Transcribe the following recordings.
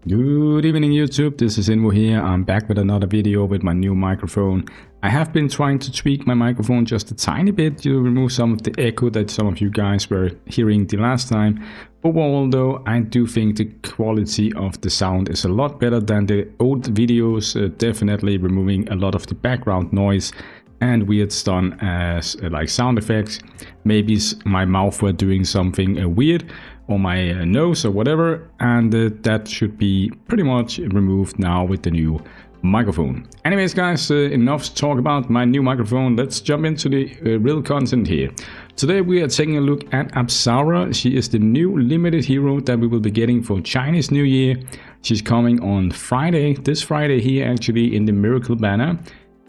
Good evening YouTube, this is Invu here. I'm back with another video with my new microphone. I have been trying to tweak my microphone just a tiny bit to remove some of the echo that some of you guys were hearing the last time. Overall though, I do think the quality of the sound is a lot better than the old videos, definitely removing a lot of the background noise and weird stuff as like sound effects. Maybe my mouth were doing something weird, or my nose or whatever, and that should be pretty much removed now with the new microphone. Anyways guys, enough to talk about my new microphone. Let's jump into the real content here. Today we are taking a look at Apsara. She is the new limited hero that we will be getting for Chinese New Year. She's coming on Friday, this Friday here actually, in the Miracle banner.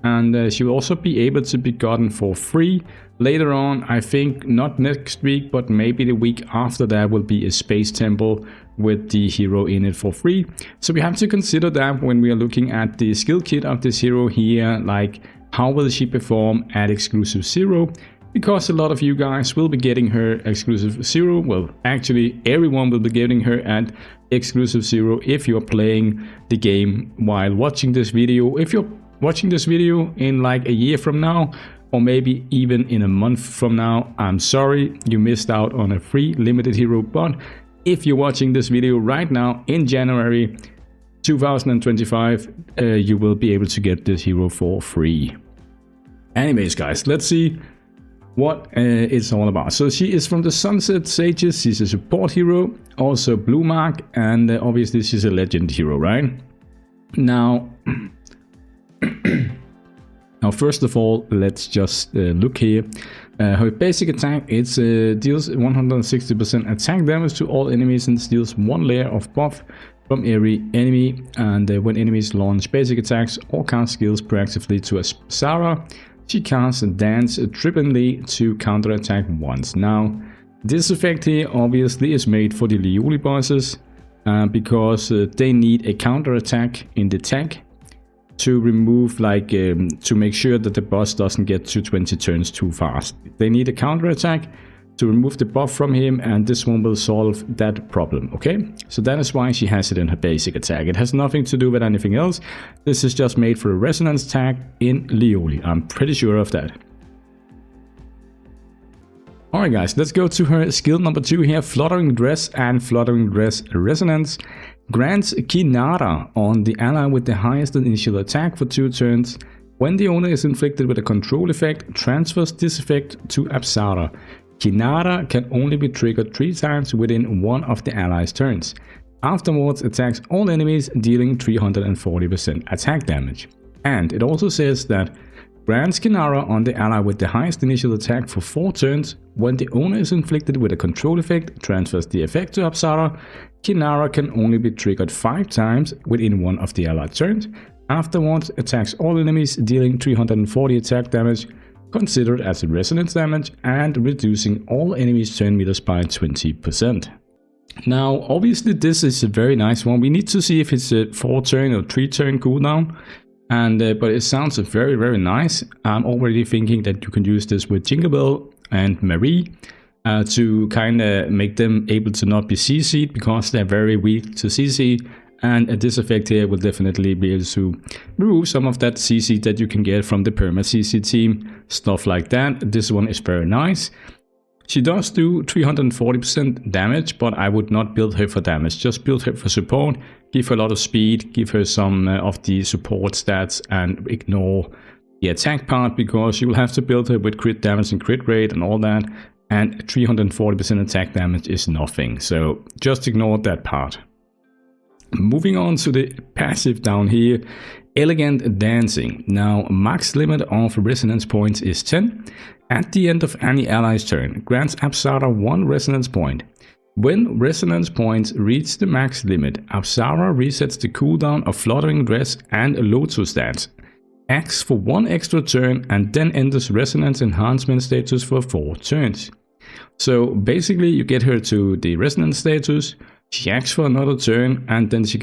And she will also be able to be gotten for free later on. I think not next week, but maybe the week after that will be a space temple with the hero in it for free. So we have to consider that when we are looking at the skill kit of this hero here, like how will she perform at exclusive 0, because a lot of you guys will be getting her exclusive 0. Well, actually everyone will be getting her at exclusive 0 if you're playing the game while watching this video. If you're watching this video in like a year from now, or maybe even in a month from now, I'm sorry, you missed out on a free limited hero. But if you're watching this video right now in January 2025, you will be able to get this hero for free. Anyways guys, let's see what it's all about. So she is from the Sunset Sages. She's a support hero, also blue mark, and obviously she's a legend hero, right? Now first of all, let's just look here. Her basic attack, it deals 160% attack damage to all enemies and steals 1 layer of buff from every enemy. And when enemies launch basic attacks or cast skills proactively to Apsara, she casts Dance trippingly to counterattack once. Now, this effect here obviously is made for the Lioli bosses because they need a counterattack in the tech to remove, like, to make sure that the boss doesn't get to 20 turns too fast. They need a counterattack to remove the buff from him, and this one will solve that problem, okay? So that is why she has it in her basic attack. It has nothing to do with anything else. This is just made for a resonance tag in Lioli. I'm pretty sure of that. Alright guys, let's go to her skill number 2 here, Fluttering Dress and Fluttering Dress Resonance. Grants Kinara on the ally with the highest initial attack for 2 turns. When the owner is inflicted with a control effect, transfers this effect to Apsara. Kinara can only be triggered 3 times within one of the ally's turns. Afterwards, attacks all enemies, dealing 340% attack damage. And it also says that grants Kinara on the ally with the highest initial attack for 4 turns. When the owner is inflicted with a control effect, transfers the effect to Apsara. Kinara can only be triggered 5 times within one of the allied turns. Afterwards, attacks all enemies, dealing 340 attack damage, considered as resonance damage, and reducing all enemies' turn meters by 20%. Now, obviously this is a very nice one. We need to see if it's a 4 turn or 3 turn cooldown. But it sounds very, very nice. I'm already thinking that you can use this with Jingle Bell and Marie to kind of make them able to not be CC'd, because they're very weak to CC. And this effect here will definitely be able to remove some of that CC that you can get from the perma CC team, stuff like that. This one is very nice. She does do 340% damage, but I would not build her for damage. Just build her for support, give her a lot of speed, give her some of the support stats, and ignore the attack part, because you will have to build her with crit damage and crit rate and all that, and 340% attack damage is nothing, so just ignore that part. Moving on to the passive down here, Elegant Dancing. Now, max limit of resonance points is 10. At the end of any ally's turn, grants Apsara 1 resonance point. When resonance points reach the max limit, Apsara resets the cooldown of Fluttering Dress and Lotus Dance, acts for 1 extra turn, and then enters resonance enhancement status for 4 turns. So basically you get her to the resonance status, she acts for another turn, and then she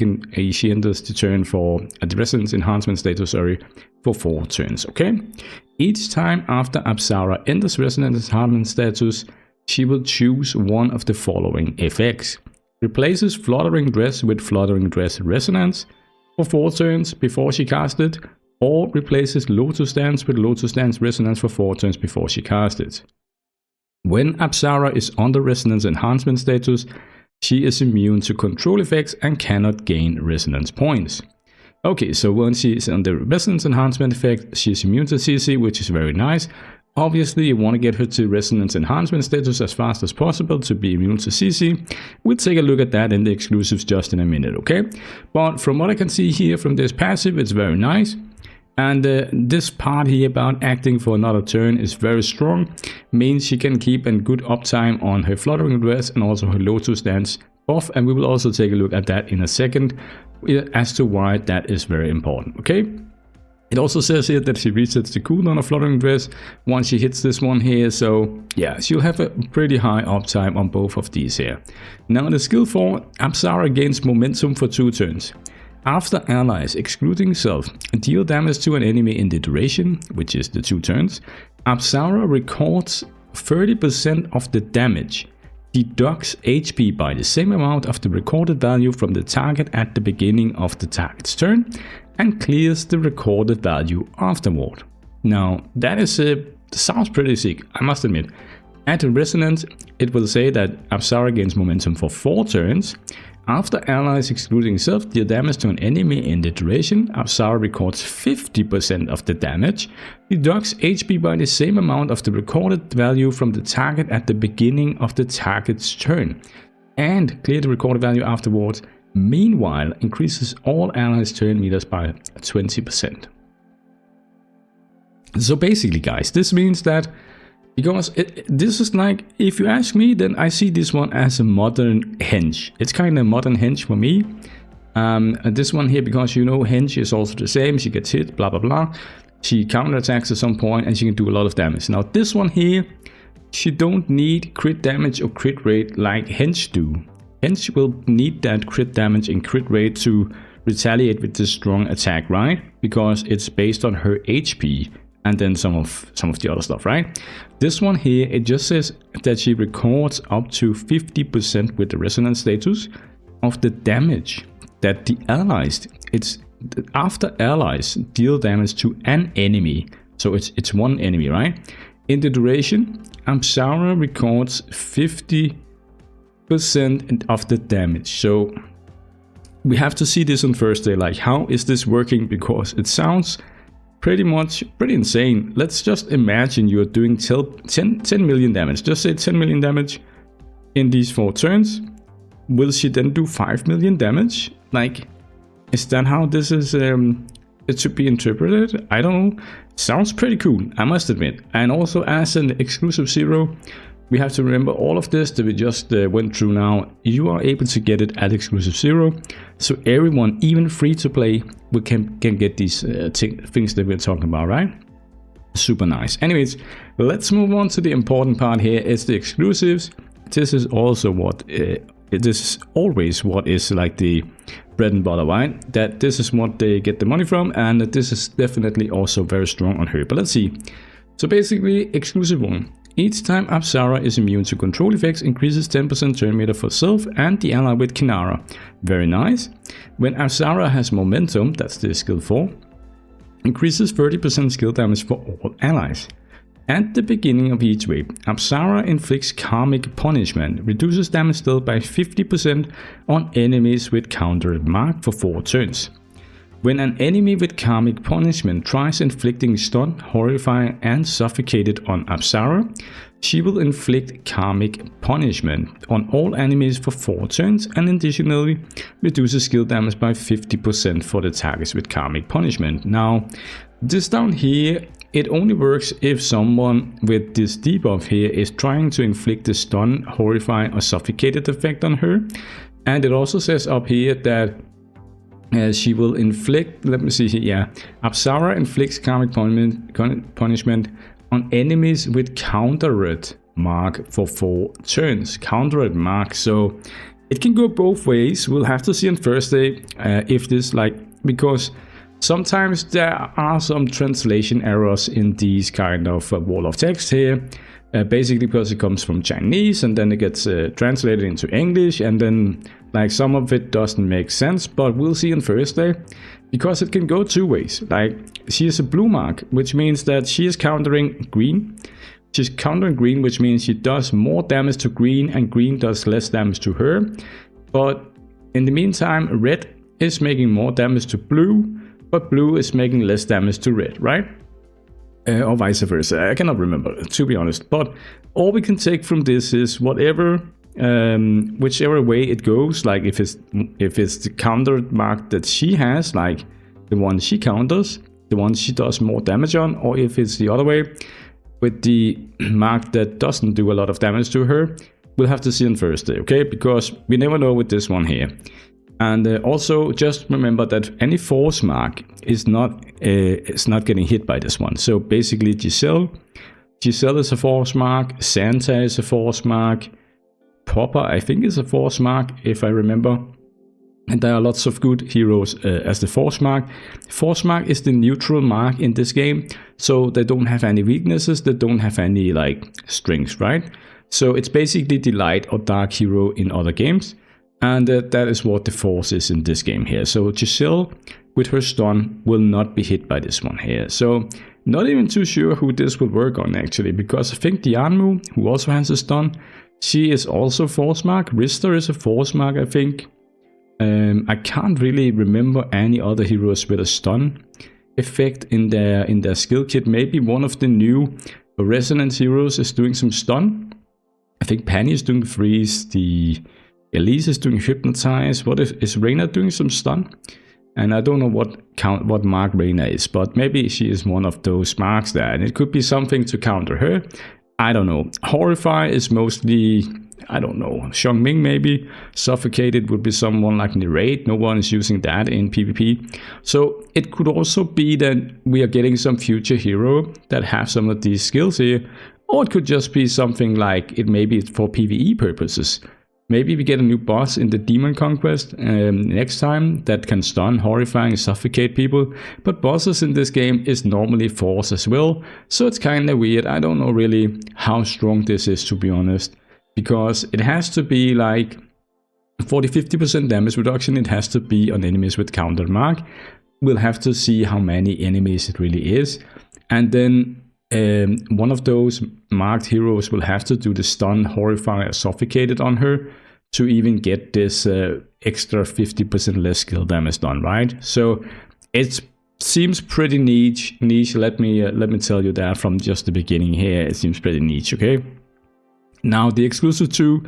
enters the turn for the resonance enhancement status, for 4 turns, okay? Each time after Apsara enters resonance enhancement status, she will choose one of the following effects. replaces Fluttering Dress with Fluttering Dress Resonance for 4 turns before she casts it, or replaces Lotus Dance with Lotus Dance Resonance for 4 turns before she casts it. When Apsara is on the Resonance Enhancement status, she is immune to control effects and cannot gain Resonance points. Okay, so when she is on the Resonance Enhancement effect, she is immune to CC, which is very nice. Obviously, you want to get her to Resonance Enhancement status as fast as possible to be immune to CC. We'll take a look at that in the exclusives just in a minute, okay? But from what I can see here from this passive, it's very nice. And this part here about acting for another turn is very strong. Means she can keep a good uptime on her Fluttering Dress and also her Lotus Dance buff. And we will also take a look at that in a second as to why that is very important, okay? It also says here that she resets the cooldown of Fluttering Dress once she hits this one here, so yeah, she'll have a pretty high uptime on both of these here. Now the skill 4, Apsara gains momentum for 2 turns. After allies, excluding self, deal damage to an enemy in the duration, which is the 2 turns, Apsara records 30% of the damage, deducts HP by the same amount of the recorded value from the target at the beginning of the target's turn, and clears the recorded value afterward. Now that is sounds pretty sick, I must admit. At Resonance, it will say that Apsara gains momentum for 4 turns. After allies excluding self deal damage to an enemy in the duration, Apsara records 50% of the damage, deducts HP by the same amount of the recorded value from the target at the beginning of the target's turn, and clear the recorded value afterwards. Meanwhile, increases all allies' turn meters by 20%. So basically, guys, this means that because this is like, if you ask me, then I see this one as a modern henge. It's kind of a modern henge for me. This one here, because you know, henge is also the same. She gets hit, blah blah blah. She counterattacks at some point, and she can do a lot of damage. Now this one here, she don't need crit damage or crit rate like henge do. Henge will need that crit damage and crit rate to retaliate with this strong attack, right? Because it's based on her HP and then some of the other stuff, right? This one here, it just says that she records up to 50% with the resonance status of the damage that the allies, it's after allies deal damage to an enemy, so it's one enemy, right? In the duration, Apsara records 50% of the damage. So we have to see this on first day, like how is this working, because it sounds pretty insane. Let's just imagine you're doing 10 million damage, just say 10 million damage in these 4 turns. Will she then do 5 million damage? Like, is that how this is it should be interpreted? I don't know. Sounds pretty cool, I must admit. And also, as an exclusive 0, we have to remember all of this that we just went through now. You are able to get it at exclusive 0, so everyone, even free to play, can get these things that we're talking about, right? Super nice. Anyways, let's move on to the important part here. It's the exclusives. This is also what this is always what is like the bread and butter, right? That this is what they get the money from, and this is definitely also very strong on her. But let's see. So basically, exclusive 1. Each time Apsara is immune to control effects, increases 10% turn meter for self and the ally with Kinara. Very nice. When Apsara has momentum, that's the skill 4, increases 30% skill damage for all allies. At the beginning of each wave, Apsara inflicts karmic punishment, reduces damage dealt by 50% on enemies with countered mark for 4 turns. When an enemy with karmic punishment tries inflicting stun, horrify, and suffocated on Apsara, she will inflict karmic punishment on all enemies for 4 turns, and additionally reduces skill damage by 50% for the targets with karmic punishment. Now, this down here, it only works if someone with this debuff here is trying to inflict the stun, horrify, or suffocated effect on her. And it also says up here that she will inflict, let me see here, yeah, Apsara inflicts karmic punishment on enemies with countered mark for 4 turns. Countered mark, so it can go both ways. We'll have to see on first day if this, like, because sometimes there are some translation errors in these kind of wall of text here. basically because it comes from Chinese and then it gets translated into English, and then like some of it doesn't make sense, but we'll see on Thursday, because it can go two ways. Like, she is a blue mark, which means that she is countering green. She's countering green, which means she does more damage to green and green does less damage to her. But in the meantime, red is making more damage to blue, but blue is making less damage to red, right? Or vice versa. I cannot remember, to be honest. But all we can take from this is whatever, whichever way it goes. Like if it's the counter mark that she has, like the one she counters, the one she does more damage on, or if it's the other way with the mark that doesn't do a lot of damage to her, we'll have to see on Thursday, okay? Because we never know with this one here. And also just remember that any force mark is not getting hit by this one. So basically Giselle is a force mark, Santa is a force mark, Popper I think is a force mark if I remember. And there are lots of good heroes as the force mark. Force mark is the neutral mark in this game, so they don't have any weaknesses, they don't have any like strengths, right? So it's basically the light or dark hero in other games. And that is what the force is in this game here. So Giselle with her stun will not be hit by this one here. So not even too sure who this will work on actually, because I think the Invu, who also has a stun, she is also force mark. Rister is a force mark, I think. I can't really remember any other heroes with a stun effect in their skill kit. Maybe one of the new resonance heroes is doing some stun. I think Penny is doing freeze, the Elise is doing hypnotize. What is Reyna doing some stun? And I don't know what mark Reyna is, but maybe she is one of those marks there, and it could be something to counter her. I don't know. Horrify is mostly, I don't know, Xiongming maybe. Suffocated would be someone like Narrate. No one is using that in PvP. So it could also be that we are getting some future hero that have some of these skills here. Or it could just be something like it maybe for PvE purposes. Maybe we get a new boss in the Demon Conquest next time that can stun, horrify, and suffocate people. But bosses in this game is normally force as well. So it's kind of weird. I don't know really how strong this is, to be honest. Because it has to be like 40-50% damage reduction. It has to be on enemies with counter mark. We'll have to see how many enemies it really is. And then one of those marked heroes will have to do the stun, horrify, or suffocated on her to even get this extra 50% less skill damage done, right? So it seems pretty niche. Let me tell you that from just the beginning here. It seems pretty niche, okay? Now, the exclusive 2,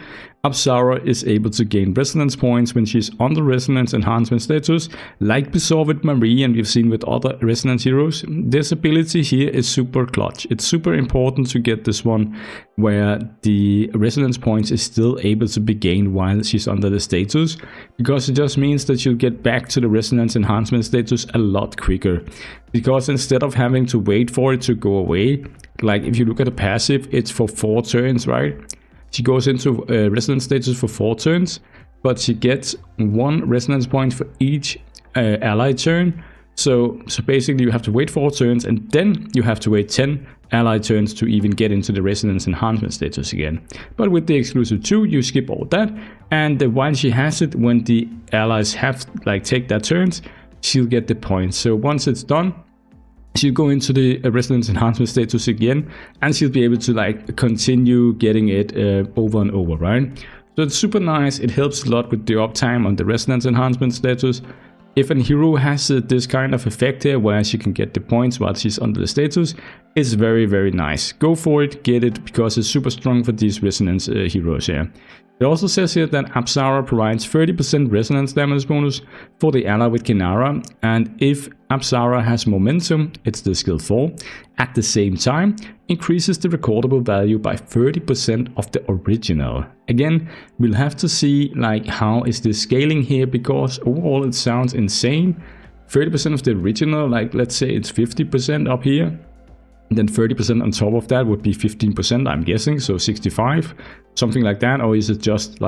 Apsara is able to gain resonance points when she's on the resonance enhancement status, like we saw with Marie and we've seen with other resonance heroes. This ability here is super clutch. It's super important to get this one where the resonance points is still able to be gained while she's under the status, because it just means that you'll get back to the resonance enhancement status a lot quicker. Because instead of having to wait for it to go away, like if you look at the passive, it's for 4 turns, right? She goes into resonance status for 4 turns, but she gets 1 resonance point for each ally turn. So basically you have to wait 4 turns and then you have to wait 10 ally turns to even get into the resonance enhancement status again. But with the exclusive 2, you skip all that, and while she has it, when the allies have take their turns, she'll get the points. So once it's done, she'll go into the resonance enhancement status again, and she'll be able to continue getting it over and over, right? So it's super nice. It helps a lot with the uptime on the resonance enhancement status. If a hero has this kind of effect here where she can get the points while she's under the status, it's very, very nice. Go for it, get it, because it's super strong for these resonance heroes here. It also says here that Apsara provides 30% resonance damage bonus for the ally with Kinara, and if Apsara has momentum, it's the skill 4, at the same time increases the recordable value by 30% of the original. Again, we'll have to see how is this scaling here, because overall it sounds insane. 30% of the original, let's say it's 50% up here. And then 30% on top of that would be 15%, I'm guessing, so 65, something like that. Or is it just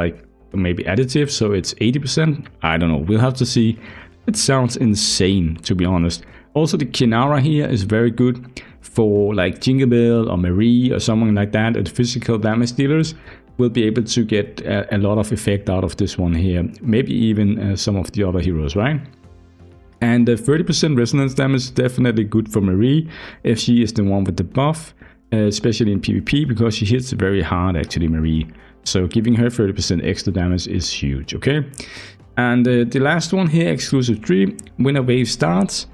maybe additive, so it's 80%? I don't know, we'll have to see. It sounds insane, to be honest. Also, the Kinara here is very good. for like Jingle Bell or Marie or someone like that, or the physical damage dealers, will be able to get a lot of effect out of this one here. Maybe even some of the other heroes, right? And 30% resonance damage is definitely good for Marie if she is the one with the buff, especially in PvP, because she hits very hard actually, Marie. So giving her 30% extra damage is huge, okay? And the last one here, exclusive 3, when a wave starts,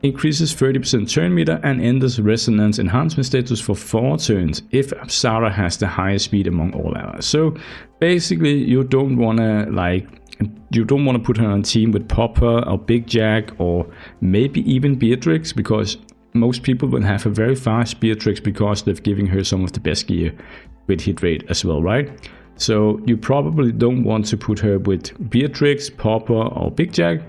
increases 30% turn meter and enters resonance enhancement status for 4 turns if Apsara has the highest speed among all allies. So basically you don't want to put her on a team with Popper or Big Jack or maybe even Beatrix, because most people will have a very fast Beatrix because they've given her some of the best gear with hit rate as well, right? So you probably don't want to put her with Beatrix, Popper or Big Jack.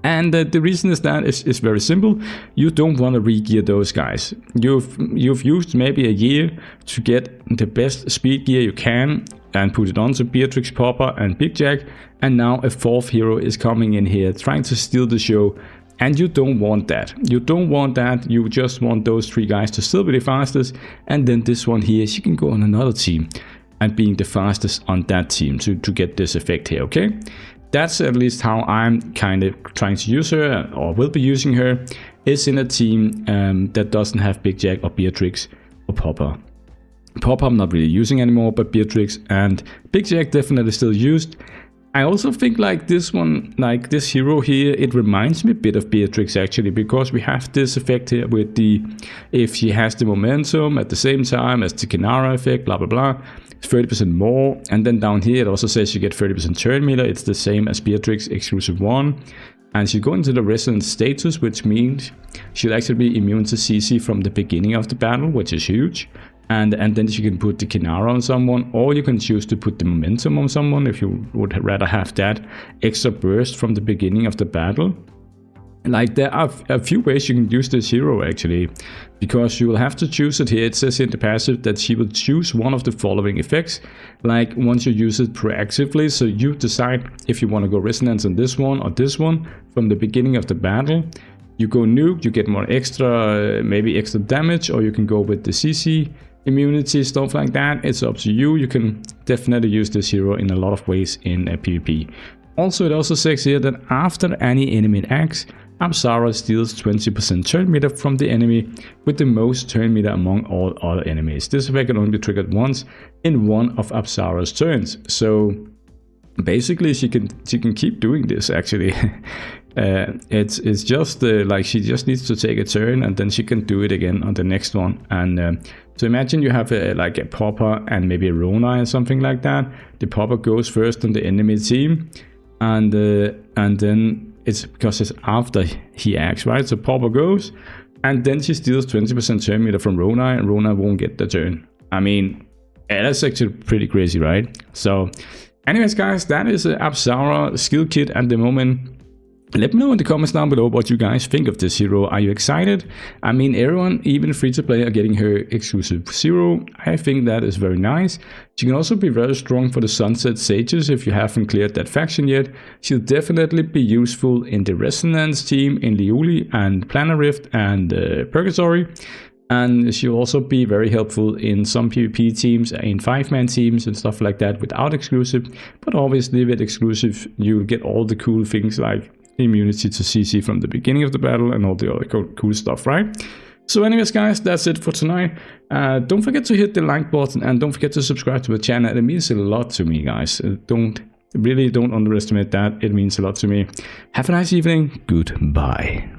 And the reason is that is very simple. You don't want to re-gear those guys. You've used maybe a year to get the best speed gear you can and put it onto Beatrix, Popper and Big Jack, and now a 4th hero is coming in here trying to steal the show, and you don't want that. You don't want that. You just want those 3 guys to still be the fastest, and then this one here, she can go on another team and being the fastest on that team to get this effect here, okay? That's at least how I'm kind of trying to use her, or will be using her, is in a team that doesn't have Big Jack or Beatrix or Popper. Popper I'm not really using anymore, but Beatrix and Big Jack definitely still used. I also think like this one, like this hero here, it reminds me a bit of Beatrix actually, because we have this effect here with the, if she has the momentum at the same time as the Kinara effect, blah blah blah, 30% more. And then down here it also says you get 30% turn meter. It's the same as Beatrix exclusive 1. And she'll go into the resonance status, which means she'll actually be immune to CC from the beginning of the battle, which is huge. And then you can put the Kinara on someone, or you can choose to put the momentum on someone if you would rather have that extra burst from the beginning of the battle. Like, there are a few ways you can use this hero actually, because you will have to choose it here. It says in the passive that she will choose one of the following effects, like once you use it proactively. So you decide if you want to go resonance on this one or this one from the beginning of the battle. You go nuke, you get more extra, maybe extra damage, or you can go with the CC immunity, stuff like that. It's up to you. You can definitely use this hero in a lot of ways in PvP. Also, it also says here that after any enemy acts, Apsara steals 20% turn meter from the enemy with the most turn meter among all other enemies. This effect can only be triggered once in one of Apsara's turns. So basically she can keep doing this actually. It's just like she just needs to take a turn and then she can do it again on the next one. And so imagine you have like a Popper and maybe a Rona or something like that. The Popper goes first on the enemy team, and then it's because it's after he acts, right? So Popper goes, and then she steals 20% turn meter from Rona, and Rona won't get the turn. I mean, that's actually pretty crazy, right? So anyways guys, that is Apsara skill kit at the moment. Let me know in the comments down below what you guys think of this hero. Are you excited? I mean, everyone, even free-to-play, are getting her exclusive 0. I think that is very nice. She can also be very strong for the Sunset Sages if you haven't cleared that faction yet. She'll definitely be useful in the Resonance team, in Liuli and Planar Rift and Purgatory. And she'll also be very helpful in some PvP teams, in 5-man teams and stuff like that without exclusive. But obviously with exclusive, you'll get all the cool things like immunity to CC from the beginning of the battle and all the other cool stuff, right? So anyways guys, that's it for tonight. Don't forget to hit the like button and don't forget to subscribe to the channel. It means a lot to me, guys. Don't underestimate that. It means a lot to me. Have a nice evening. Goodbye.